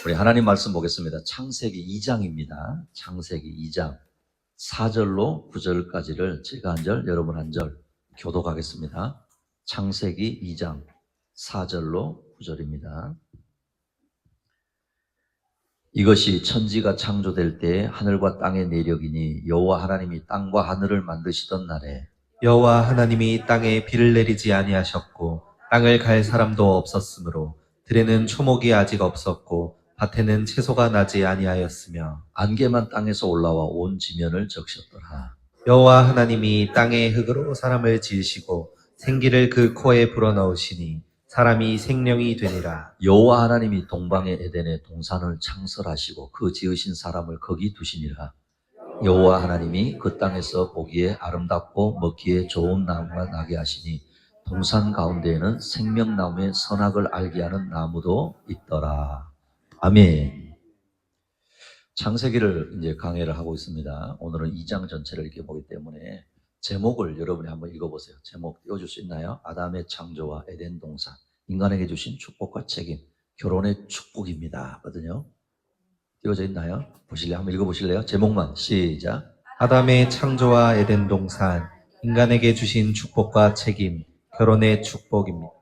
우리 하나님 말씀 보겠습니다. 창세기 2장입니다. 창세기 2장 4절로 9절까지를 제가 한 절, 여러분 한 절 교독하겠습니다. 창세기 2장 4절로 9절입니다. 이것이 천지가 창조될 때에 하늘과 땅의 내력이니 여호와 하나님이 땅과 하늘을 만드시던 날에 여호와 하나님이 땅에 비를 내리지 아니하셨고 땅을 갈 사람도 없었으므로 들에는 초목이 아직 없었고 밭에는 채소가 나지 아니하였으며 안개만 땅에서 올라와 온 지면을 적셨더라. 여호와 하나님이 땅의 흙으로 사람을 지으시고 생기를 그 코에 불어넣으시니 사람이 생명이 되니라. 여호와 하나님이 동방의 에덴에 동산을 창설하시고 그 지으신 사람을 거기 두시니라. 여호와 하나님이 그 땅에서 보기에 아름답고 먹기에 좋은 나무가 나게 하시니 동산 가운데에는 생명나무의 선악을 알게 하는 나무도 있더라. 아멘. 창세기를 이제 강해를 하고 있습니다. 오늘은 2장 전체를 이렇게 보기 때문에 제목을 여러분이 한번 읽어보세요. 제목 띄워줄 수 있나요? 아담의 창조와 에덴 동산, 인간에게 주신 축복과 책임, 결혼의 축복입니다. 거든요. 띄워져 있나요? 보실래요? 한번 읽어보실래요? 제목만 시작. 아담의 창조와 에덴 동산, 인간에게 주신 축복과 책임, 결혼의 축복입니다.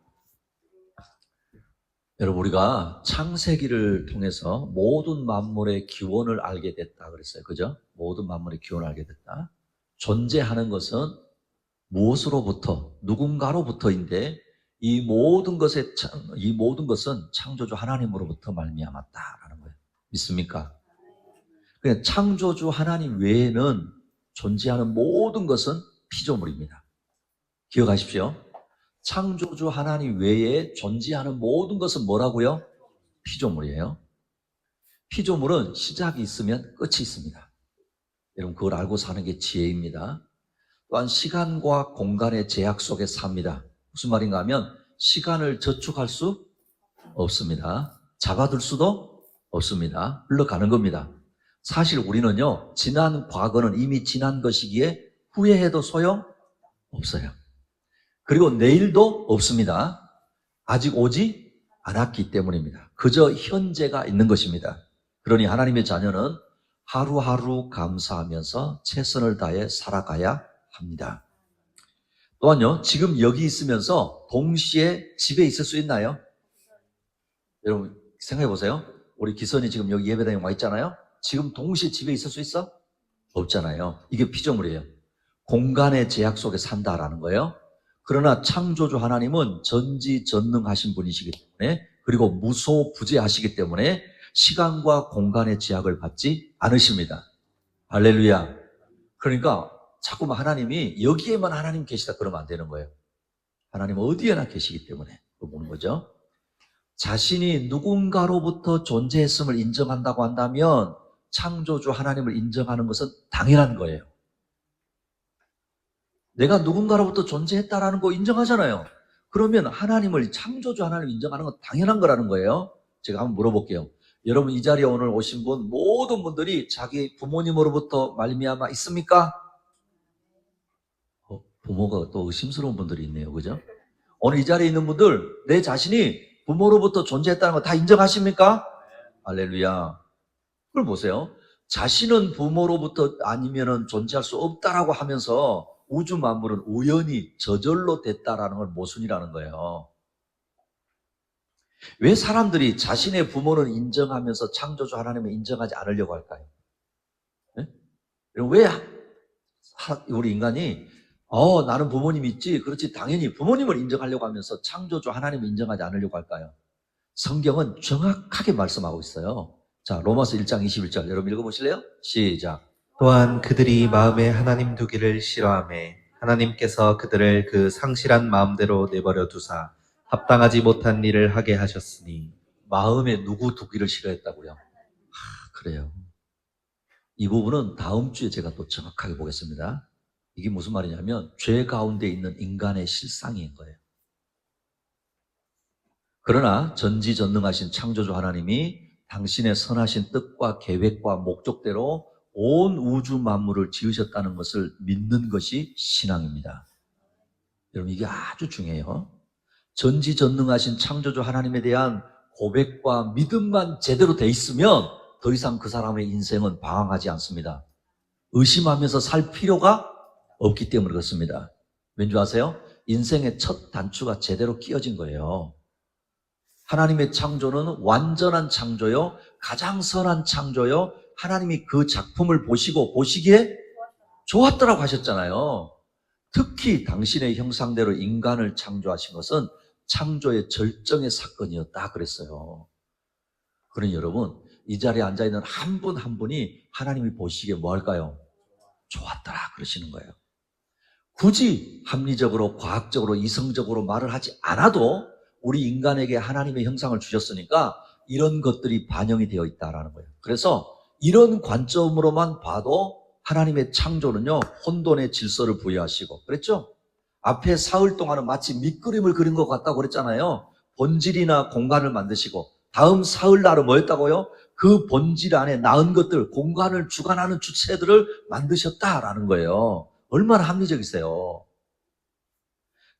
여러분, 우리가 창세기를 통해서 모든 만물의 기원을 알게 됐다 그랬어요. 그죠? 모든 만물의 기원을 알게 됐다. 존재하는 것은 무엇으로부터, 누군가로부터인데 이 모든 것은 창조주 하나님으로부터 말미암았다라는 거예요. 믿습니까? 그냥 창조주 하나님 외에는 존재하는 모든 것은 피조물입니다. 기억하십시오. 창조주 하나님 외에 존재하는 모든 것은 뭐라고요? 피조물이에요. 피조물은 시작이 있으면 끝이 있습니다. 여러분, 그걸 알고 사는 게 지혜입니다. 또한 시간과 공간의 제약 속에 삽니다. 무슨 말인가 하면 시간을 저축할 수 없습니다. 잡아둘 수도 없습니다. 흘러가는 겁니다. 사실 우리는요, 지난 과거는 이미 지난 것이기에 후회해도 소용 없어요. 그리고 내일도 없습니다. 아직 오지 않았기 때문입니다. 그저 현재가 있는 것입니다. 그러니 하나님의 자녀는 하루하루 감사하면서 최선을 다해 살아가야 합니다. 또한요, 지금 여기 있으면서 동시에 집에 있을 수 있나요? 여러분 생각해 보세요. 우리 기선이 지금 여기 예배당에 와 있잖아요. 지금 동시에 집에 있을 수 있어? 없잖아요. 이게 피조물이에요. 공간의 제약 속에 산다라는 거예요. 그러나 창조주 하나님은 전지전능하신 분이시기 때문에, 그리고 무소부재하시기 때문에 시간과 공간의 제약을 받지 않으십니다. 할렐루야. 그러니까 자꾸만 하나님이 여기에만 하나님 계시다 그러면 안 되는 거예요. 하나님은 어디에나 계시기 때문에 그거 보는 거죠. 자신이 누군가로부터 존재했음을 인정한다고 한다면 창조주 하나님을 인정하는 것은 당연한 거예요. 내가 누군가로부터 존재했다라는 거 인정하잖아요. 그러면 하나님을, 창조주 하나님을 인정하는 건 당연한 거라는 거예요. 제가 한번 물어볼게요. 여러분, 이 자리에 오늘 오신 분 모든 분들이 자기 부모님으로부터 말미암아 있습니까? 부모가 또 의심스러운 분들이 있네요. 그죠? 오늘 이 자리에 있는 분들, 내 자신이 부모로부터 존재했다는 거 다 인정하십니까? 할렐루야. 그걸 보세요. 자신은 부모로부터 아니면은 존재할 수 없다라고 하면서 우주 만물은 우연히 저절로 됐다라는 걸 모순이라는 거예요. 왜 사람들이 자신의 부모를 인정하면서 창조주 하나님을 인정하지 않으려고 할까요? 네? 왜 우리 인간이 나는 부모님이 있지, 그렇지, 당연히 부모님을 인정하려고 하면서 창조주 하나님을 인정하지 않으려고 할까요? 성경은 정확하게 말씀하고 있어요. 자, 로마서 1장 21절 여러분 읽어보실래요? 시작. 또한 그들이 마음에 하나님 두기를 싫어하매 하나님께서 그들을 그 상실한 마음대로 내버려 두사 합당하지 못한 일을 하게 하셨으니. 마음에 누구 두기를 싫어했다고요? 그래요. 이 부분은 다음 주에 제가 또 정확하게 보겠습니다. 이게 무슨 말이냐면 죄 가운데 있는 인간의 실상인 거예요. 그러나 전지전능하신 창조주 하나님이 당신의 선하신 뜻과 계획과 목적대로 온 우주 만물을 지으셨다는 것을 믿는 것이 신앙입니다. 여러분, 이게 아주 중요해요. 전지전능하신 창조주 하나님에 대한 고백과 믿음만 제대로 돼 있으면 더 이상 그 사람의 인생은 방황하지 않습니다. 의심하면서 살 필요가 없기 때문에 그렇습니다. 왠지 아세요? 인생의 첫 단추가 제대로 끼어진 거예요. 하나님의 창조는 완전한 창조요, 가장 선한 창조요, 하나님이 그 작품을 보시기에 좋았더라고 하셨잖아요. 특히 당신의 형상대로 인간을 창조하신 것은 창조의 절정의 사건이었다 그랬어요. 그러니 여러분, 이 자리에 앉아있는 한 분 한 분이 하나님이 보시기에 뭐 할까요? 좋았더라 그러시는 거예요. 굳이 합리적으로, 과학적으로, 이성적으로 말을 하지 않아도 우리 인간에게 하나님의 형상을 주셨으니까 이런 것들이 반영이 되어 있다는 거예요. 그래서 이런 관점으로만 봐도 하나님의 창조는요, 혼돈의 질서를 부여하시고, 그랬죠? 앞에 사흘 동안은 마치 밑그림을 그린 것 같다고 그랬잖아요. 본질이나 공간을 만드시고, 다음 사흘날은 뭐였다고요? 그 본질 안에 나은 것들, 공간을 주관하는 주체들을 만드셨다라는 거예요. 얼마나 합리적이세요.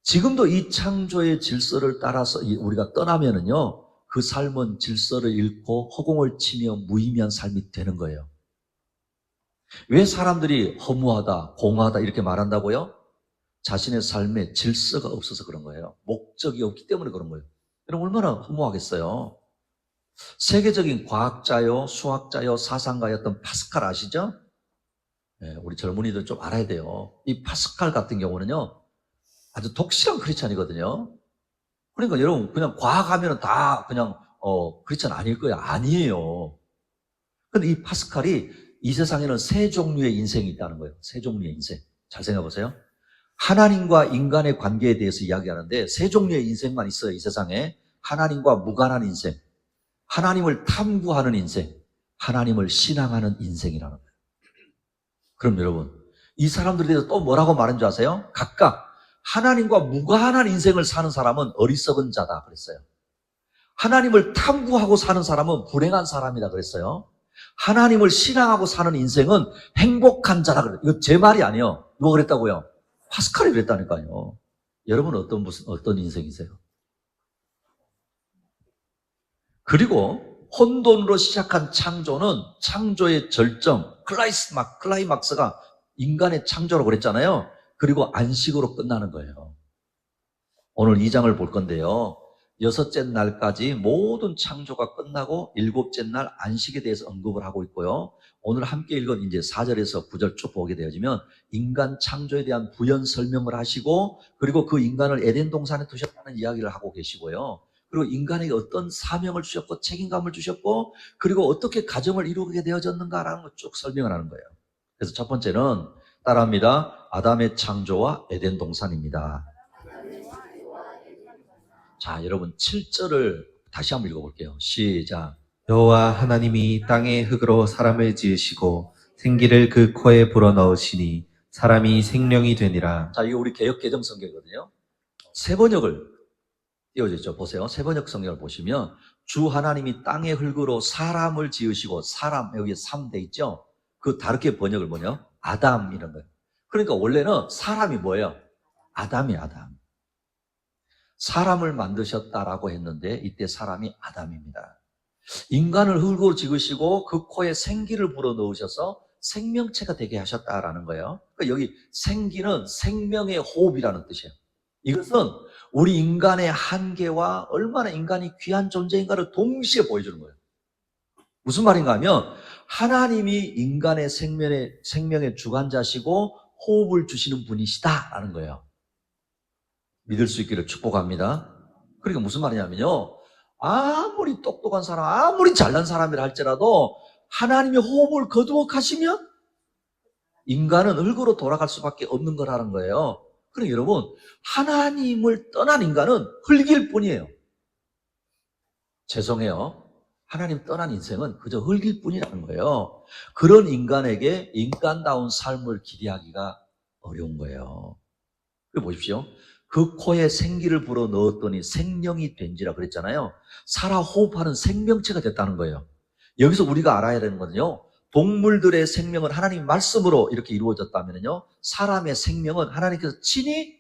지금도 이 창조의 질서를 따라서 우리가 떠나면은요, 그 삶은 질서를 잃고 허공을 치며 무의미한 삶이 되는 거예요. 왜 사람들이 허무하다, 공허하다 이렇게 말한다고요? 자신의 삶에 질서가 없어서 그런 거예요. 목적이 없기 때문에 그런 거예요. 여러분 얼마나 허무하겠어요. 세계적인 과학자요, 수학자요, 사상가였던 파스칼 아시죠? 네, 우리 젊은이들 좀 알아야 돼요. 이 파스칼 같은 경우는요, 아주 독실한 크리스찬이거든요. 그러니까 여러분 그냥 과학하면 다 그냥 크리스찬 아닐 거예요. 아니에요. 근데 이 파스칼이 이 세상에는 세 종류의 인생이 있다는 거예요. 세 종류의 인생. 잘 생각해 보세요. 하나님과 인간의 관계에 대해서 이야기하는데 세 종류의 인생만 있어요. 이 세상에. 하나님과 무관한 인생, 하나님을 탐구하는 인생, 하나님을 신앙하는 인생이라는 거예요. 그럼 여러분, 이 사람들에 대해서 또 뭐라고 말한 줄 아세요? 각각 하나님과 무관한 인생을 사는 사람은 어리석은 자다 그랬어요. 하나님을 탐구하고 사는 사람은 불행한 사람이다 그랬어요. 하나님을 신앙하고 사는 인생은 행복한 자라 그랬어요. 이거 제 말이 아니에요. 누가 그랬다고요? 파스칼이 그랬다니까요. 여러분은 어떤 인생이세요? 그리고 혼돈으로 시작한 창조는 창조의 절정, 클라이막스가 인간의 창조라고 그랬잖아요. 그리고 안식으로 끝나는 거예요. 오늘 2장을 볼 건데요. 6째 날까지 모든 창조가 끝나고 7째 날 안식에 대해서 언급을 하고 있고요. 오늘 함께 읽은 이제 4절에서 9절 쭉 보게 되어지면 인간 창조에 대한 부연 설명을 하시고, 그리고 그 인간을 에덴 동산에 두셨다는 이야기를 하고 계시고요. 그리고 인간에게 어떤 사명을 주셨고 책임감을 주셨고, 그리고 어떻게 가정을 이루게 되어졌는가라는 걸 쭉 설명을 하는 거예요. 그래서 첫 번째는 따라합니다. 아담의 창조와 에덴 동산입니다. 자, 여러분 7절을 다시 한번 읽어볼게요. 시작. 여호와 하나님이 땅의 흙으로 사람을 지으시고 생기를 그 코에 불어넣으시니 사람이 생명이 되니라. 자, 이거 우리 개역 개정 성경이거든요. 세번역을 띄워졌죠. 보세요. 세번역 성경을 보시면 주 하나님이 땅의 흙으로 사람을 지으시고, 사람 여기 3대 있죠. 그 다르게 번역을 뭐냐? 아담 이런 거예요. 그러니까 원래는 사람이 뭐예요? 아담이 아담. 사람을 만드셨다라고 했는데 이때 사람이 아담입니다. 인간을 흙으로 지으시고 그 코에 생기를 불어넣으셔서 생명체가 되게 하셨다라는 거예요. 그러니까 여기 생기는 생명의 호흡이라는 뜻이에요. 이것은 우리 인간의 한계와 얼마나 인간이 귀한 존재인가를 동시에 보여주는 거예요. 무슨 말인가 하면 하나님이 인간의 생명의 주관자시고 호흡을 주시는 분이시다라는 거예요. 믿을 수 있기를 축복합니다. 그러니까 무슨 말이냐면요, 아무리 똑똑한 사람, 아무리 잘난 사람이라 할지라도 하나님의 호흡을 거두어가시면 인간은 흙으로 돌아갈 수밖에 없는 거라는 거예요. 그러니까 여러분, 하나님을 떠난 인간은 흙일 뿐이에요. 죄송해요. 하나님 떠난 인생은 그저 흙일 뿐이라는 거예요. 그런 인간에게 인간다운 삶을 기대하기가 어려운 거예요. 그리고 보십시오. 그 코에 생기를 불어 넣었더니 생명이 된지라 그랬잖아요. 살아 호흡하는 생명체가 됐다는 거예요. 여기서 우리가 알아야 되는 거는요, 동물들의 생명은 하나님 말씀으로 이렇게 이루어졌다면요, 사람의 생명은 하나님께서 친히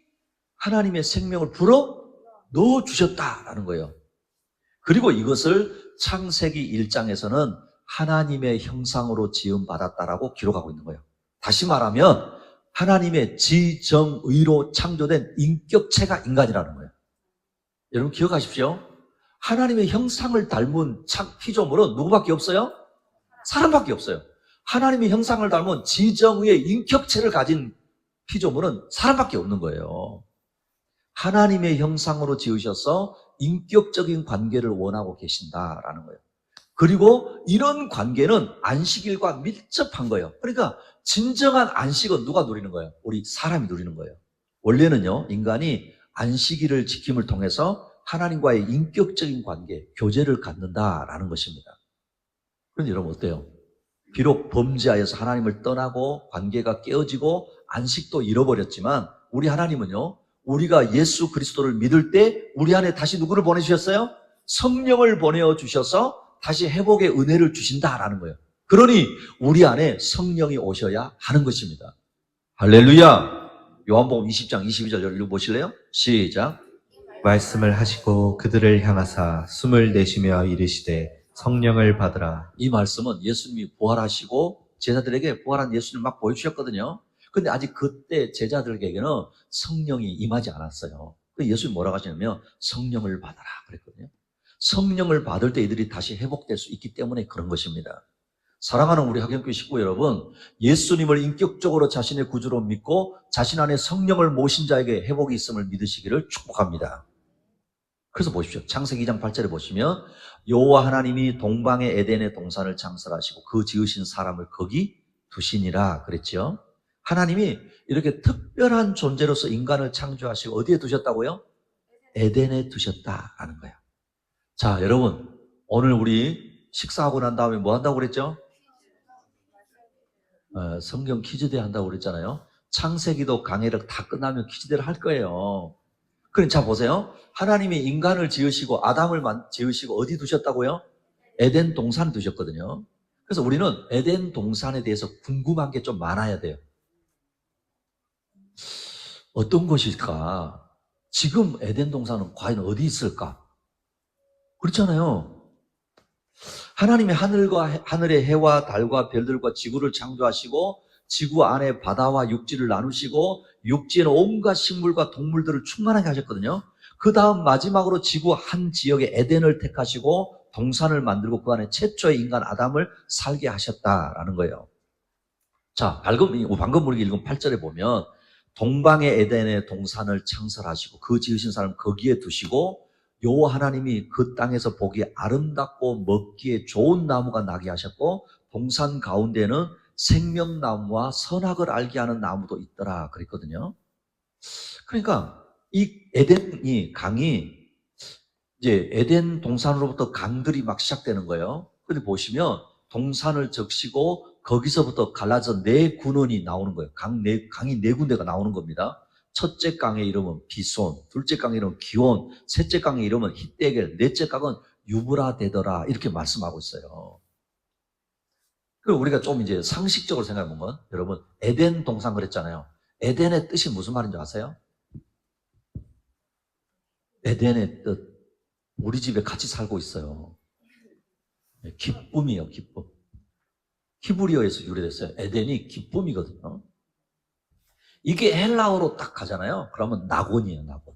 하나님의 생명을 불어 넣어 주셨다라는 거예요. 그리고 이것을 창세기 1장에서는 하나님의 형상으로 지음받았다라고 기록하고 있는 거예요. 다시 말하면 하나님의 지정의로 창조된 인격체가 인간이라는 거예요. 여러분 기억하십시오. 하나님의 형상을 닮은 피조물은 누구밖에 없어요? 사람밖에 없어요. 하나님의 형상을 닮은 지정의의 인격체를 가진 피조물은 사람밖에 없는 거예요. 하나님의 형상으로 지으셔서 인격적인 관계를 원하고 계신다라는 거예요. 그리고 이런 관계는 안식일과 밀접한 거예요. 그러니까 진정한 안식은 누가 누리는 거예요? 우리 사람이 누리는 거예요. 원래는요, 인간이 안식일을 지킴을 통해서 하나님과의 인격적인 관계, 교제를 갖는다라는 것입니다. 그런데 여러분 어때요? 비록 범죄하여서 하나님을 떠나고 관계가 깨어지고 안식도 잃어버렸지만 우리 하나님은요, 우리가 예수 그리스도를 믿을 때 우리 안에 다시 누구를 보내주셨어요? 성령을 보내주셔서 다시 회복의 은혜를 주신다라는 거예요. 그러니 우리 안에 성령이 오셔야 하는 것입니다. 할렐루야! 요한복음 20장 22절 읽어보실래요? 시작. 말씀을 하시고 그들을 향하사 숨을 내쉬며 이르시되 성령을 받으라. 이 말씀은 예수님이 부활하시고 제자들에게 부활한 예수님을 막 보여주셨거든요. 근데 아직 그때 제자들에게는 성령이 임하지 않았어요. 예수님이 뭐라고 하시냐면 성령을 받아라 그랬거든요. 성령을 받을 때 이들이 다시 회복될 수 있기 때문에 그런 것입니다. 사랑하는 우리 학연교회 식구 여러분, 예수님을 인격적으로 자신의 구주로 믿고 자신 안에 성령을 모신 자에게 회복이 있음을 믿으시기를 축복합니다. 그래서 보십시오. 창세기 2장 8절에 보시면 여호와 하나님이 동방의 에덴의 동산을 창설하시고 그 지으신 사람을 거기 두시니라 그랬죠. 하나님이 이렇게 특별한 존재로서 인간을 창조하시고 어디에 두셨다고요? 에덴에 두셨다라는 거예요. 자, 여러분, 오늘 우리 식사하고 난 다음에 뭐 한다고 그랬죠? 성경 퀴즈대회 한다고 그랬잖아요. 창세기도 강해력 다 끝나면 퀴즈대회를 할 거예요. 그럼 자 보세요. 하나님이 인간을 지으시고 아담을 지으시고 어디 두셨다고요? 에덴 동산에 두셨거든요. 그래서 우리는 에덴 동산에 대해서 궁금한 게 좀 많아야 돼요. 어떤 것일까? 지금 에덴 동산은 과연 어디 있을까? 그렇잖아요. 하나님이 하늘의 해와 달과 별들과 지구를 창조하시고 지구 안에 바다와 육지를 나누시고 육지에는 온갖 식물과 동물들을 충만하게 하셨거든요. 그 다음 마지막으로 지구 한 지역에 에덴을 택하시고 동산을 만들고 그 안에 최초의 인간 아담을 살게 하셨다라는 거예요. 자, 방금 우리가 읽은 8절에 보면 동방의 에덴의 동산을 창설하시고 그 지으신 사람 거기에 두시고 여호와 하나님이 그 땅에서 보기에 아름답고 먹기에 좋은 나무가 나게 하셨고 동산 가운데는 생명나무와 선악을 알게 하는 나무도 있더라 그랬거든요. 그러니까 이 강이 이제 에덴 동산으로부터 강들이 막 시작되는 거예요. 근데 보시면 동산을 적시고 거기서부터 갈라져 네 군원이 나오는 거예요. 강이 네 군데가 나오는 겁니다. 첫째 강의 이름은 비손, 둘째 강의 이름은 기온, 셋째 강의 이름은 히데겔, 넷째 강은 유브라데더라 이렇게 말씀하고 있어요. 그리고 우리가 좀 이제 상식적으로 생각해 보면 여러분 에덴 동산 그랬잖아요. 에덴의 뜻이 무슨 말인지 아세요? 에덴의 뜻, 우리 집에 같이 살고 있어요. 기쁨이에요, 기쁨. 히브리어에서 유래됐어요. 에덴이 기쁨이거든요. 이게 헬라어로 딱 가잖아요. 그러면 낙원이에요, 낙원.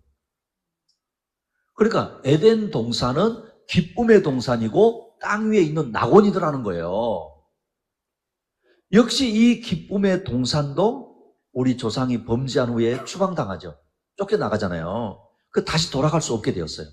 그러니까 에덴 동산은 기쁨의 동산이고 땅 위에 있는 낙원이더라는 거예요. 역시 이 기쁨의 동산도 우리 조상이 범죄한 후에 추방당하죠. 쫓겨나가잖아요. 다시 돌아갈 수 없게 되었어요.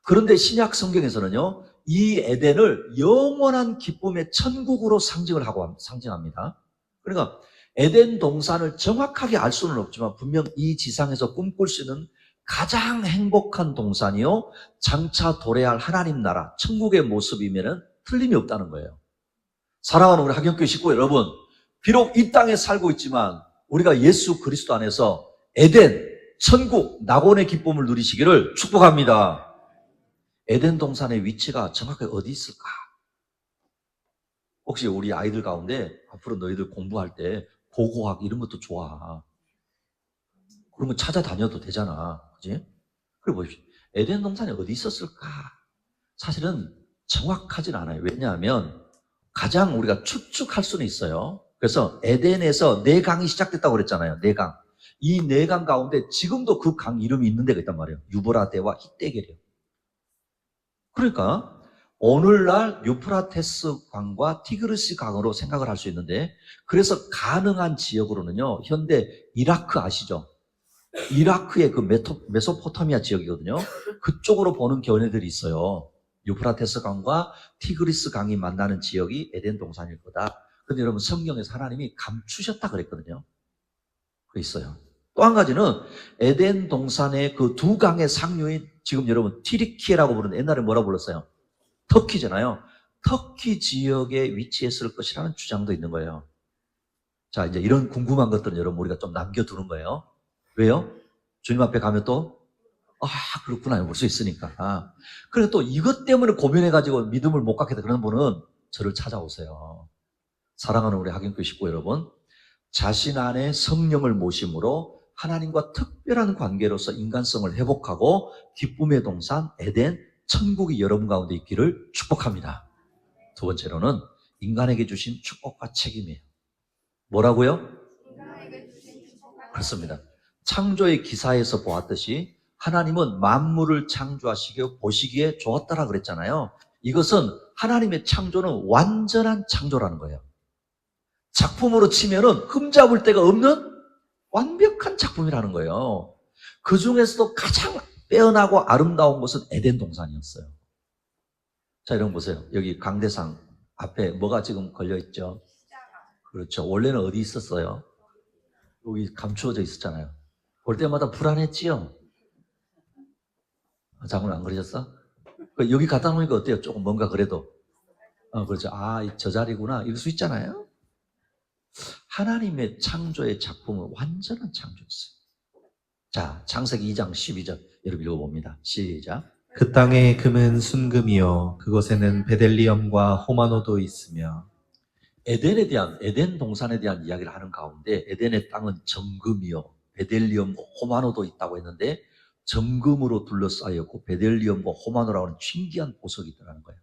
그런데 신약 성경에서는요, 이 에덴을 영원한 기쁨의 천국으로 상징합니다. 그러니까 에덴 동산을 정확하게 알 수는 없지만 분명 이 지상에서 꿈꿀 수 있는 가장 행복한 동산이요, 장차 도래할 하나님 나라, 천국의 모습이면은 틀림이 없다는 거예요. 사랑하는 우리 학연교회 식구 여러분, 비록 이 땅에 살고 있지만 우리가 예수 그리스도 안에서 에덴, 천국, 낙원의 기쁨을 누리시기를 축복합니다. 에덴 동산의 위치가 정확하게 어디 있을까? 혹시 우리 아이들 가운데 앞으로 너희들 공부할 때 고고학 이런 것도 좋아. 그런 거 찾아다녀도 되잖아. 그지? 그래 보십시오. 에덴 동산이 어디 있었을까? 사실은 정확하진 않아요. 왜냐하면 가장 우리가 추측할 수는 있어요. 그래서 에덴에서 네 강이 시작됐다고 그랬잖아요. 네 강. 이 네 강 가운데 지금도 그 강 이름이 있는 데가 있단 말이에요. 유브라데와 히데겔이요. 그러니까 오늘날 유프라테스 강과 티그리스 강으로 생각을 할 수 있는데, 그래서 가능한 지역으로는요, 현대 이라크 아시죠? 이라크의 그 메소포타미아 지역이거든요. 그쪽으로 보는 견해들이 있어요. 유프라테스 강과 티그리스 강이 만나는 지역이 에덴 동산일 거다. 근데 여러분, 성경에서 하나님이 감추셨다 그랬거든요. 그 있어요. 또 한 가지는 에덴 동산의 그 두 강의 상류인, 지금 여러분 티리키에라고 부르는, 옛날에 뭐라고 불렀어요? 터키잖아요. 터키 지역에 위치했을 것이라는 주장도 있는 거예요. 자, 이제 이런 궁금한 것들은 여러분 우리가 좀 남겨두는 거예요. 왜요? 주님 앞에 가면 또 그렇구나 볼 수 있으니까. 그래서 또 이것 때문에 고민해가지고 믿음을 못 갖게 된 그런 분은 저를 찾아오세요. 사랑하는 우리 학연교 식구 여러분, 자신 안에 성령을 모심으로 하나님과 특별한 관계로서 인간성을 회복하고 기쁨의 동산 에덴, 천국이 여러분 가운데 있기를 축복합니다. 두 번째로는 인간에게 주신 축복과 책임이에요. 뭐라고요? 그렇습니다. 창조의 기사에서 보았듯이 하나님은 만물을 창조하시고 보시기에 좋았다라 그랬잖아요. 이것은 하나님의 창조는 완전한 창조라는 거예요. 작품으로 치면은 흠잡을 데가 없는 완벽한 작품이라는 거예요. 그 중에서도 가장 빼어나고 아름다운 것은 에덴 동산이었어요. 자, 여러분 보세요. 여기 강대상 앞에 뭐가 지금 걸려있죠? 그렇죠. 원래는 어디 있었어요? 여기 감추어져 있었잖아요. 볼 때마다 불안했지요? 장군 안 그러셨어? 여기 갖다 놓으니까 어때요? 조금 뭔가 그래도. 그렇죠. 저 자리구나. 이럴 수 있잖아요. 하나님의 창조의 작품은 완전한 창조였어요. 자, 창세기 2장 12절 여러분 읽어봅니다. 시작. 그 땅의 금은 순금이요 그곳에는 베델리엄과 호마노도 있으며. 에덴 동산에 대한 이야기를 하는 가운데 에덴의 땅은 정금이요 베델리엄과 호마노도 있다고 했는데, 정금으로 둘러싸였고 베델리엄과 호마노라고 하는 신기한 보석이 있다는 거예요.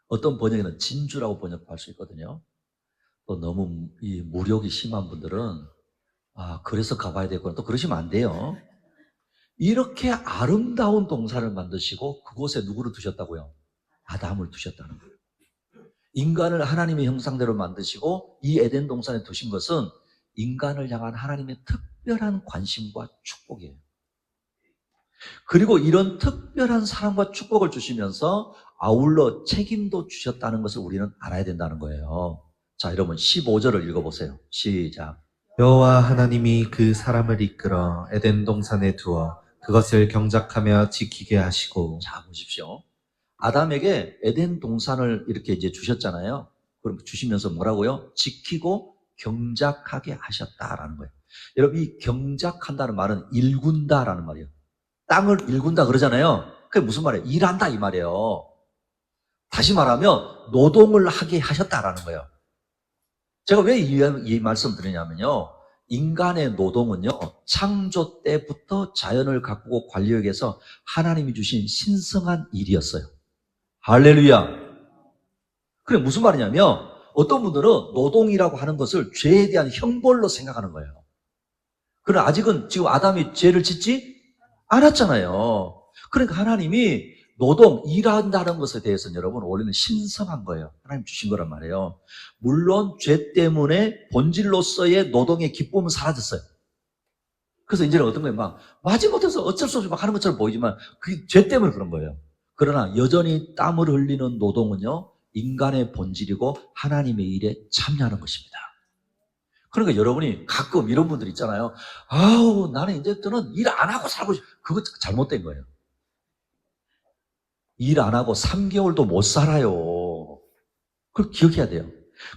어떤 번역에는 진주라고 번역할 수 있거든요. 또 너무 이 무력이 심한 분들은 그래서 가봐야 되겠구나, 또 그러시면 안 돼요. 이렇게 아름다운 동산을 만드시고 그곳에 누구를 두셨다고요? 아담을 두셨다는 거예요. 인간을 하나님의 형상대로 만드시고 이 에덴 동산에 두신 것은 인간을 향한 하나님의 특별한 관심과 축복이에요. 그리고 이런 특별한 사랑과 축복을 주시면서 아울러 책임도 주셨다는 것을 우리는 알아야 된다는 거예요. 자, 여러분 15절을 읽어보세요. 시작. 여호와 하나님이 그 사람을 이끌어 에덴 동산에 두어 그것을 경작하며 지키게 하시고. 자, 보십시오. 아담에게 에덴 동산을 이렇게 이제 주셨잖아요. 그럼 주시면서 뭐라고요? 지키고 경작하게 하셨다라는 거예요. 여러분, 이 경작한다는 말은 일군다라는 말이에요. 땅을 일군다 그러잖아요. 그게 무슨 말이에요? 일한다 이 말이에요. 다시 말하면 노동을 하게 하셨다라는 거예요. 제가 왜 이 말씀 드리냐면요, 인간의 노동은요 창조 때부터 자연을 가꾸고 관리하기 위해서 하나님이 주신 신성한 일이었어요. 할렐루야. 그래, 무슨 말이냐면 어떤 분들은 노동이라고 하는 것을 죄에 대한 형벌로 생각하는 거예요. 그러나 아직은 지금 아담이 죄를 짓지 않았잖아요. 그러니까 하나님이 노동, 일한다는 것에 대해서는 여러분 원래는 신성한 거예요. 하나님 주신 거란 말이에요. 물론 죄 때문에 본질로서의 노동의 기쁨은 사라졌어요. 그래서 이제는 어떤 거예요? 막 마지못해서 어쩔 수 없이 막 하는 것처럼 보이지만 그게 죄 때문에 그런 거예요. 그러나 여전히 땀을 흘리는 노동은요 인간의 본질이고 하나님의 일에 참여하는 것입니다. 그러니까 여러분이 가끔 이런 분들 있잖아요. 나는 이제부터는 일 안 하고 살고 싶어. 그거 잘못된 거예요. 일 안 하고 3개월도 못 살아요. 그걸 기억해야 돼요.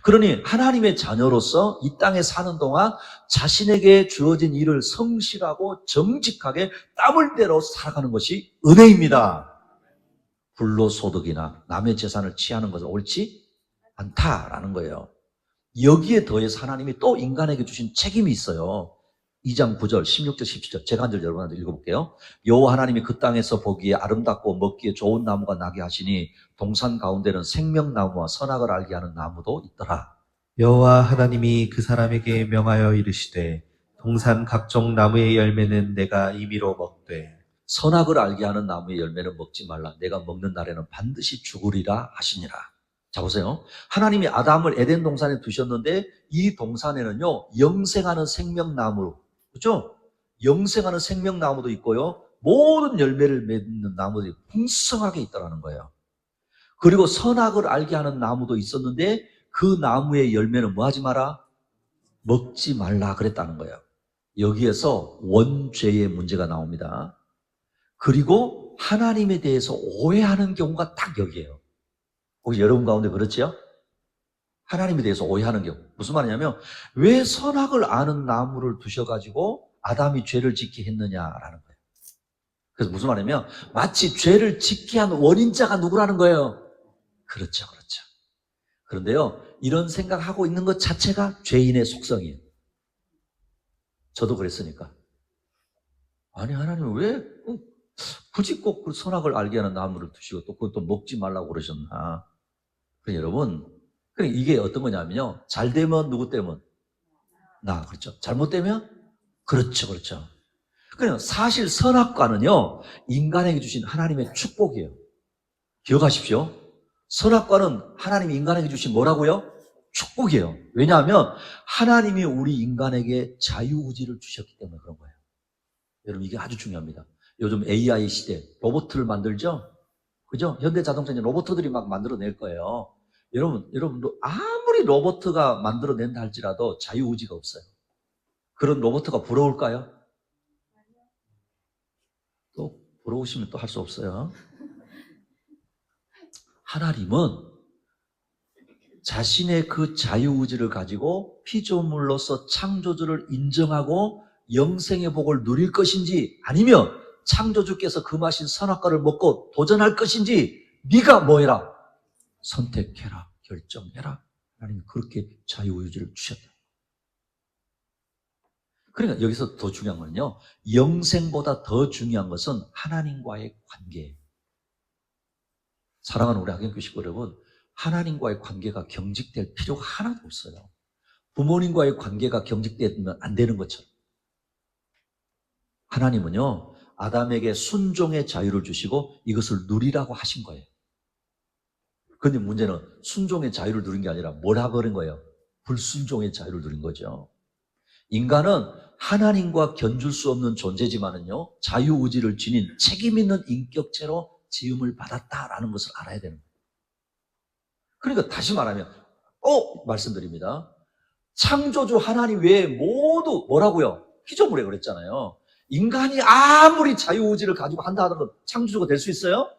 그러니 하나님의 자녀로서 이 땅에 사는 동안 자신에게 주어진 일을 성실하고 정직하게 땀을 때려 살아가는 것이 은혜입니다. 불로소득이나 남의 재산을 취하는 것은 옳지 않다라는 거예요. 여기에 더해서 하나님이 또 인간에게 주신 책임이 있어요. 2장 9절, 16절, 17절 제가 한 절 여러분한테 읽어볼게요. 여호와 하나님이 그 땅에서 보기에 아름답고 먹기에 좋은 나무가 나게 하시니 동산 가운데는 생명나무와 선악을 알게 하는 나무도 있더라. 여호와 하나님이 그 사람에게 명하여 이르시되 동산 각종 나무의 열매는 내가 임의로 먹되 선악을 알게 하는 나무의 열매는 먹지 말라. 내가 먹는 날에는 반드시 죽으리라 하시니라. 자, 보세요. 하나님이 아담을 에덴 동산에 두셨는데 이 동산에는요, 영생하는 생명나무, 그렇죠? 영생하는 생명나무도 있고요, 모든 열매를 맺는 나무들이 풍성하게 있다는 거예요. 그리고 선악을 알게 하는 나무도 있었는데 그 나무의 열매는 뭐 하지 마라? 먹지 말라 그랬다는 거예요. 여기에서 원죄의 문제가 나옵니다. 그리고 하나님에 대해서 오해하는 경우가 딱 여기에요. 혹시 여러분 가운데 그렇지요? 하나님에 대해서 오해하는 경우. 무슨 말이냐면 왜 선악을 아는 나무를 두셔가지고 아담이 죄를 짓게 했느냐라는 거예요. 그래서 무슨 말이냐면 마치 죄를 짓게 한 원인자가 누구라는 거예요. 그렇죠, 그렇죠. 그런데요, 이런 생각하고 있는 것 자체가 죄인의 속성이에요. 저도 그랬으니까. 아니, 하나님 왜 굳이 꼭 그 선악을 알게 하는 나무를 두시고 또 그것도 먹지 말라고 그러셨나? 여러분, 이게 어떤 거냐면요, 잘 되면 누구 때문? 나, 그렇죠. 잘못되면? 그렇죠, 그렇죠. 그냥 사실 선악과는요, 인간에게 주신 하나님의 축복이에요. 기억하십시오. 선악과는 하나님이 인간에게 주신 뭐라고요? 축복이에요. 왜냐하면 하나님이 우리 인간에게 자유의지를 주셨기 때문에 그런 거예요. 여러분, 이게 아주 중요합니다. 요즘 AI 시대, 로봇을 만들죠? 그죠? 현대자동차 이제 로봇들이 막 만들어낼 거예요. 여러분도 아무리 로봇가 만들어낸다 할지라도 자유의지가 없어요. 그런 로봇가 부러울까요? 또 부러우시면 또 할 수 없어요. 하나님은 자신의 그 자유의지를 가지고 피조물로서 창조주를 인정하고 영생의 복을 누릴 것인지 아니면 창조주께서 금하신 선악과를 먹고 도전할 것인지 네가 뭐 해라? 선택해라, 결정해라. 하나님이 그렇게 자유의지를 주셨다. 그러니까 여기서 더 중요한 건요, 영생보다 더 중요한 것은 하나님과의 관계예요. 사랑하는 우리 학연교 식구 여러분, 하나님과의 관계가 경직될 필요가 하나도 없어요. 부모님과의 관계가 경직되면 안 되는 것처럼 하나님은요, 아담에게 순종의 자유를 주시고 이것을 누리라고 하신 거예요. 그런데 문제는 순종의 자유를 누린 게 아니라 뭘 해버린 거예요? 불순종의 자유를 누린 거죠. 인간은 하나님과 견줄 수 없는 존재지만은요, 자유의지를 지닌 책임 있는 인격체로 지음을 받았다라는 것을 알아야 되는 거예요. 그러니까 다시 말하면 말씀드립니다. 창조주 하나님 외에 모두 뭐라고요? 피조물에 그랬잖아요. 인간이 아무리 자유의지를 가지고 한다 하더라도 창조주가 될 수 있어요?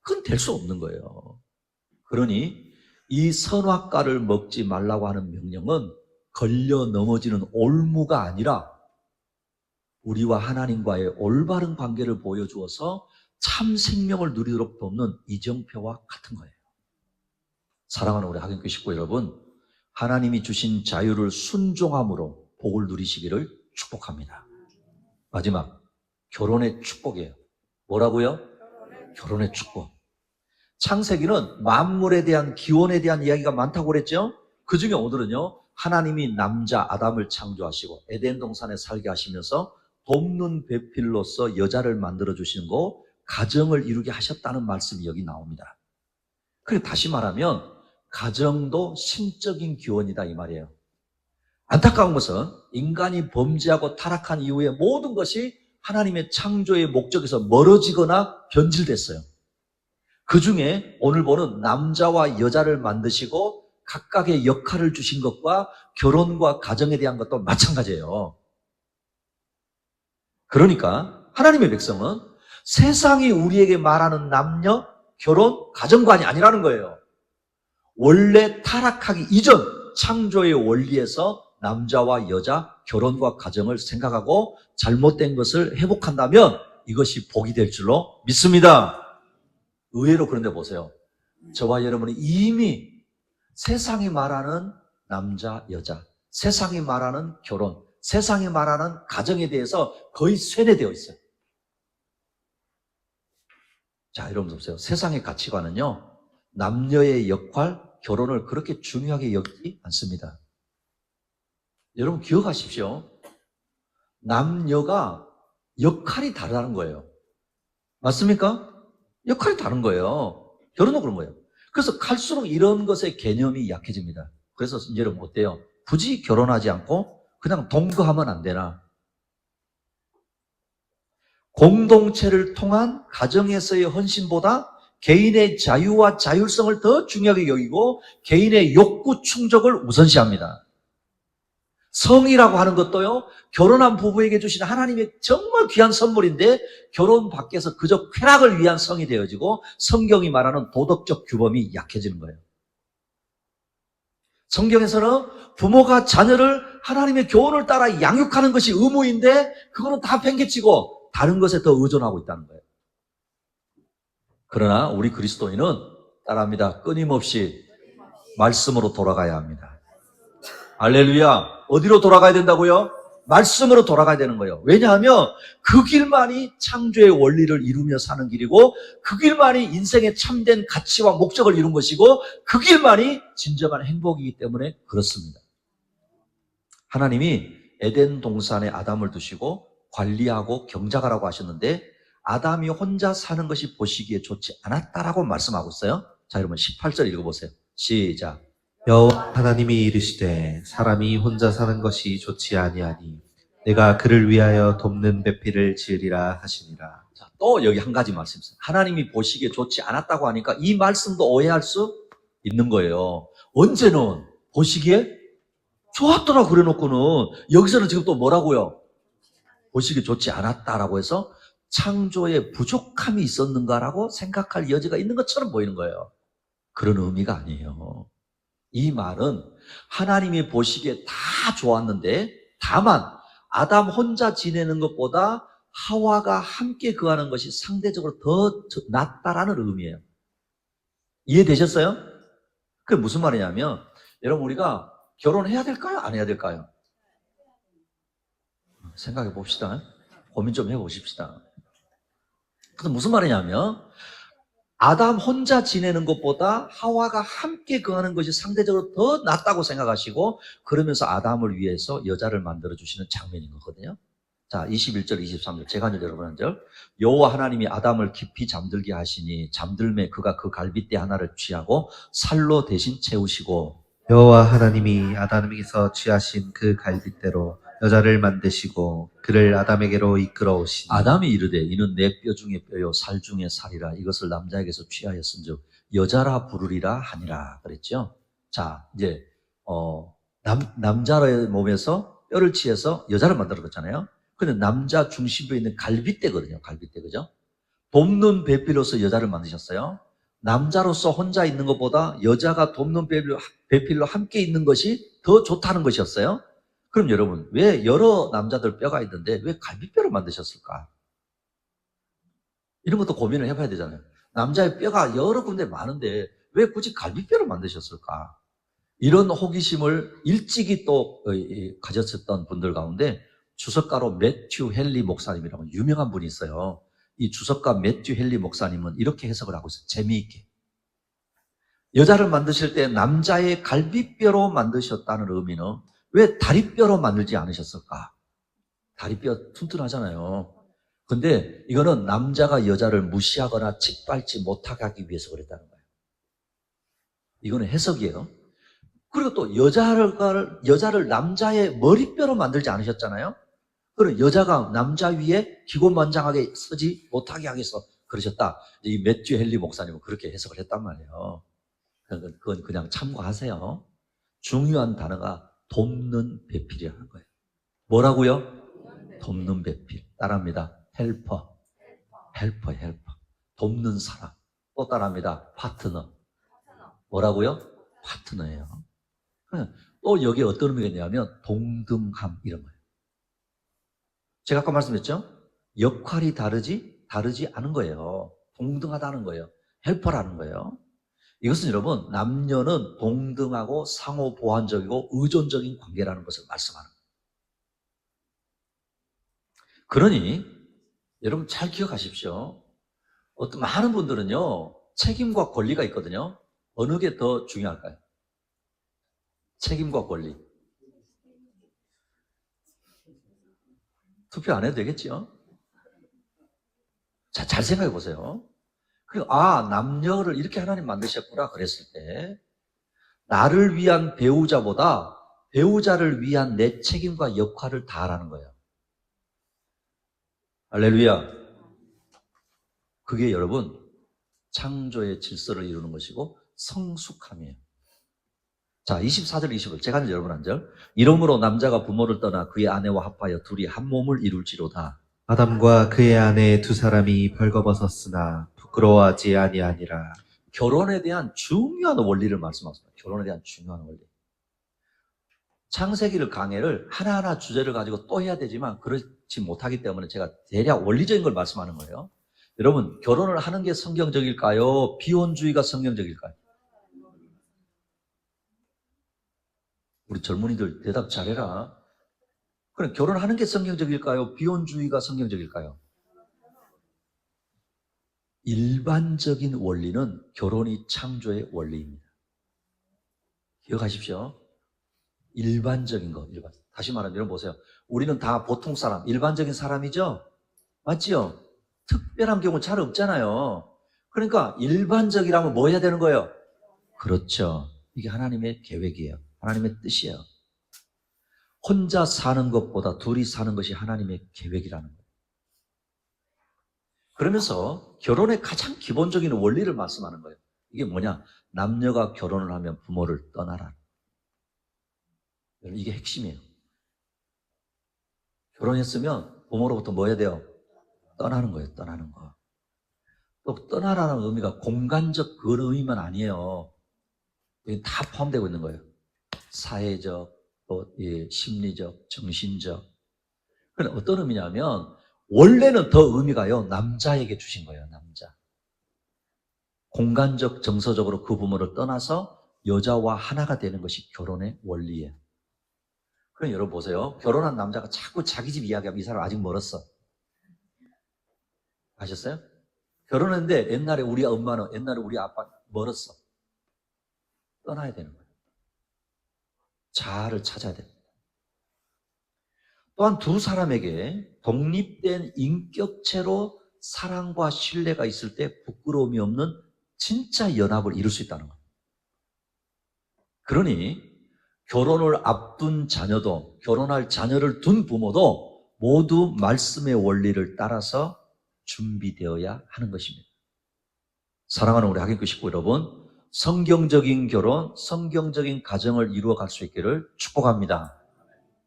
그건 될 수 없는 거예요. 그러니 이 선악과를 먹지 말라고 하는 명령은 걸려 넘어지는 올무가 아니라 우리와 하나님과의 올바른 관계를 보여주어서 참 생명을 누리도록 돕는 이정표와 같은 거예요. 사랑하는 우리 학연교 식구 여러분, 하나님이 주신 자유를 순종함으로 복을 누리시기를 축복합니다. 마지막, 결혼의 축복이에요. 뭐라고요? 결혼의 축복. 창세기는 만물에 대한 기원에 대한 이야기가 많다고 그랬죠? 그 중에 오늘은요, 하나님이 남자 아담을 창조하시고 에덴 동산에 살게 하시면서 돕는 배필로서 여자를 만들어 주시는 거, 가정을 이루게 하셨다는 말씀이 여기 나옵니다. 그리고 다시 말하면 가정도 신적인 기원이다 이 말이에요. 안타까운 것은 인간이 범죄하고 타락한 이후에 모든 것이 하나님의 창조의 목적에서 멀어지거나 변질됐어요. 그 중에 오늘 보는 남자와 여자를 만드시고 각각의 역할을 주신 것과 결혼과 가정에 대한 것도 마찬가지예요. 그러니까 하나님의 백성은 세상이 우리에게 말하는 남녀, 결혼, 가정관이 아니라는 거예요. 원래 타락하기 이전 창조의 원리에서 남자와 여자, 결혼과 가정을 생각하고 잘못된 것을 회복한다면 이것이 복이 될 줄로 믿습니다. 의외로 그런데 보세요. 저와 여러분이 이미 세상이 말하는 남자, 여자, 세상이 말하는 결혼, 세상이 말하는 가정에 대해서 거의 쇠뇌되어 있어요. 자, 여러분 보세요. 세상의 가치관은요, 남녀의 역할, 결혼을 그렇게 중요하게 여기지 않습니다. 여러분 기억하십시오. 남녀가 역할이 다르다는 거예요. 맞습니까? 역할이 다른 거예요. 결혼도 그런 거예요. 그래서 갈수록 이런 것의 개념이 약해집니다. 그래서 이제 여러분 어때요? 굳이 결혼하지 않고 그냥 동거하면 안 되나? 공동체를 통한 가정에서의 헌신보다 개인의 자유와 자율성을 더 중요하게 여기고 개인의 욕구 충족을 우선시합니다. 성이라고 하는 것도요, 결혼한 부부에게 주신 하나님의 정말 귀한 선물인데 결혼 밖에서 그저 쾌락을 위한 성이 되어지고 성경이 말하는 도덕적 규범이 약해지는 거예요. 성경에서는 부모가 자녀를 하나님의 교훈을 따라 양육하는 것이 의무인데 그거는 다 팽개치고 다른 것에 더 의존하고 있다는 거예요. 그러나 우리 그리스도인은 따라합니다. 끊임없이 말씀으로 돌아가야 합니다. 할렐루야. 어디로 돌아가야 된다고요? 말씀으로 돌아가야 되는 거예요. 왜냐하면 그 길만이 창조의 원리를 이루며 사는 길이고 그 길만이 인생의 참된 가치와 목적을 이룬 것이고 그 길만이 진정한 행복이기 때문에 그렇습니다. 하나님이 에덴 동산에 아담을 두시고 관리하고 경작하라고 하셨는데 아담이 혼자 사는 것이 보시기에 좋지 않았다라고 말씀하고 있어요. 자, 여러분 18절 읽어보세요. 시작. 여호와 하나님이 이르시되 사람이 혼자 사는 것이 좋지 아니하니 내가 그를 위하여 돕는 배필을 지으리라 하시니라. 자, 또 여기 한 가지 말씀 있어요. 하나님이 보시기에 좋지 않았다고 하니까 이 말씀도 오해할 수 있는 거예요. 언제는 보시기에 좋았더라 그래놓고는 여기서는 지금 또 뭐라고요? 보시기에 좋지 않았다라고 해서 창조에 부족함이 있었는가라고 생각할 여지가 있는 것처럼 보이는 거예요. 그런 의미가 아니에요. 이 말은 하나님이 보시기에 다 좋았는데 다만 아담 혼자 지내는 것보다 하와가 함께 거하는 것이 상대적으로 더 낫다라는 의미예요. 이해되셨어요? 그게 무슨 말이냐면 여러분 우리가 결혼해야 될까요? 안 해야 될까요? 생각해 봅시다. 고민 좀 해보십시다. 그래서 무슨 말이냐면 아담 혼자 지내는 것보다 하와가 함께 거하는 것이 상대적으로 더 낫다고 생각하시고 그러면서 아담을 위해서 여자를 만들어주시는 장면인 거거든요. 자, 21절, 23절 제가 한 절 여러분 한 절. 여호와 하나님이 아담을 깊이 잠들게 하시니 잠들매 그가 그 갈빗대 하나를 취하고 살로 대신 채우시고 여호와 하나님이 아담에게서 취하신 그 갈빗대로 여자를 만드시고 그를 아담에게로 이끌어 오시니 아담이 이르되 이는 내 뼈 중에 뼈요 살 중에 살이라 이것을 남자에게서 취하였은즉 여자라 부르리라 하니라 그랬죠. 자, 이제 남자의 몸에서 뼈를 취해서 여자를 만들었잖아요. 근데 남자 중심부에 있는 갈빗대거든요. 갈빗대, 그죠? 돕는 배필로서 여자를 만드셨어요. 남자로서 혼자 있는 것보다 여자가 돕는 배필로 함께 있는 것이 더 좋다는 것이었어요. 그럼 여러분, 왜 여러 남자들 뼈가 있는데 왜 갈비뼈를 만드셨을까? 이런 것도 고민을 해봐야 되잖아요. 남자의 뼈가 여러 군데 많은데 왜 굳이 갈비뼈를 만드셨을까? 이런 호기심을 일찍이 또 가졌었던 분들 가운데 주석가로 매튜 헨리 목사님이라고 유명한 분이 있어요. 이 주석가 매튜 헨리 목사님은 이렇게 해석을 하고 있어요. 재미있게. 여자를 만드실 때 남자의 갈비뼈로 만드셨다는 의미는 왜 다리뼈로 만들지 않으셨을까? 다리뼈 튼튼하잖아요. 근데 이거는 남자가 여자를 무시하거나 짓밟지 못하게 하기 위해서 그랬다는 거예요. 이거는 해석이에요. 그리고 또 여자를 남자의 머리뼈로 만들지 않으셨잖아요. 그럼 여자가 남자 위에 기고만장하게 서지 못하게 하기 위해서 그러셨다. 이 매튜 헨리 목사님은 그렇게 해석을 했단 말이에요. 그건 그냥 참고하세요. 중요한 단어가 돕는 배필이라는 거예요. 뭐라고요? 돕는 배필. 따라합니다. 헬퍼. 돕는 사람. 또 따라합니다. 파트너. 뭐라고요? 파트너예요. 또 여기에 어떤 의미가 있냐면 동등함 이런 거예요. 제가 아까 말씀했죠? 역할이 다르지 않은 거예요. 동등하다는 거예요. 헬퍼라는 거예요. 이것은 여러분 남녀는 동등하고 상호 보완적이고 의존적인 관계라는 것을 말씀하는 거예요. 그러니 여러분 잘 기억하십시오. 어떤 많은 분들은요, 책임과 권리가 있거든요. 어느 게 더 중요할까요? 책임과 권리. 투표 안 해도 되겠죠? 자, 잘 생각해 보세요. 그리고 남녀를 이렇게 하나님 만드셨구나 그랬을 때 나를 위한 배우자보다 배우자를 위한 내 책임과 역할을 다하라는 거예요. 할렐루야. 그게 여러분 창조의 질서를 이루는 것이고 성숙함이에요. 자, 24절 25절 제가 한 여러분 한 절. 이러므로 남자가 부모를 떠나 그의 아내와 합하여 둘이 한 몸을 이룰지로다. 아담과 그의 아내 두 사람이 벌거벗었으나 부끄러워하지 아니하니라. 결혼에 대한 중요한 원리를 말씀하십니다. 결혼에 대한 중요한 원리. 창세기를 강해를 하나하나 주제를 가지고 또 해야 되지만 그렇지 못하기 때문에 제가 대략 원리적인 걸 말씀하는 거예요. 여러분, 결혼을 하는 게 성경적일까요? 비혼주의가 성경적일까요? 우리 젊은이들 대답 잘해라. 그럼 결혼하는 게 성경적일까요? 비혼주의가 성경적일까요? 일반적인 원리는 결혼이 창조의 원리입니다. 기억하십시오. 일반적인 거, 다시 말하면 여러분 보세요. 우리는 다 보통 사람, 일반적인 사람이죠? 맞지요? 특별한 경우 잘 없잖아요. 그러니까 일반적이라면 뭐 해야 되는 거예요? 그렇죠. 이게 하나님의 계획이에요. 하나님의 뜻이에요. 혼자 사는 것보다 둘이 사는 것이 하나님의 계획이라는 거예요. 그러면서 결혼의 가장 기본적인 원리를 말씀하는 거예요. 이게 뭐냐? 남녀가 결혼을 하면 부모를 떠나라. 이게 핵심이에요. 결혼했으면 부모로부터 뭐 해야 돼요? 떠나는 거예요. 떠나는 거. 또 떠나라는 의미가 공간적 그런 의미만 아니에요. 여기 다 포함되고 있는 거예요. 사회적, 또 심리적, 정신적. 그럼 어떤 의미냐면 원래는 더 의미가요. 남자에게 주신 거예요. 남자. 공간적, 정서적으로 그 부모를 떠나서 여자와 하나가 되는 것이 결혼의 원리예요. 그럼 여러분 보세요. 결혼한 남자가 자꾸 자기 집 이야기하면 이 사람 아직 멀었어. 아셨어요? 결혼했는데 옛날에 우리 엄마는, 옛날에 우리 아빠 멀었어. 떠나야 되는 거예요. 자아를 찾아야 됩니다. 또한 두 사람에게 독립된 인격체로 사랑과 신뢰가 있을 때 부끄러움이 없는 진짜 연합을 이룰 수 있다는 거예요. 그러니 결혼을 앞둔 자녀도, 결혼할 자녀를 둔 부모도 모두 말씀의 원리를 따라서 준비되어야 하는 것입니다. 사랑하는 우리 하객교 식구 여러분, 성경적인 결혼, 성경적인 가정을 이루어갈 수 있기를 축복합니다.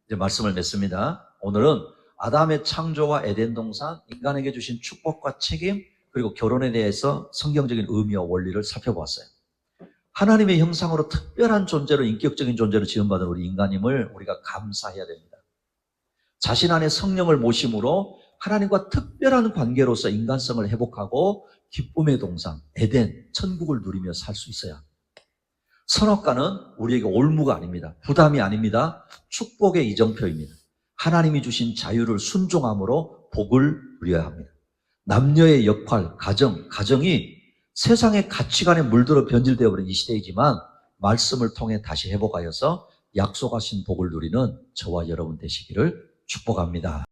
이제 말씀을 맺습니다. 오늘은 아담의 창조와 에덴 동산, 인간에게 주신 축복과 책임, 그리고 결혼에 대해서 성경적인 의미와 원리를 살펴보았어요. 하나님의 형상으로 특별한 존재로, 인격적인 존재로 지음받은 우리 인간임을 우리가 감사해야 됩니다. 자신 안에 성령을 모심으로 하나님과 특별한 관계로서 인간성을 회복하고 기쁨의 동산, 에덴, 천국을 누리며 살 수 있어야 합니다. 선악과는 우리에게 올무가 아닙니다. 부담이 아닙니다. 축복의 이정표입니다. 하나님이 주신 자유를 순종함으로 복을 누려야 합니다. 남녀의 역할, 가정이 세상의 가치관에 물들어 변질되어 버린 이 시대이지만 말씀을 통해 다시 회복하여서 약속하신 복을 누리는 저와 여러분 되시기를 축복합니다.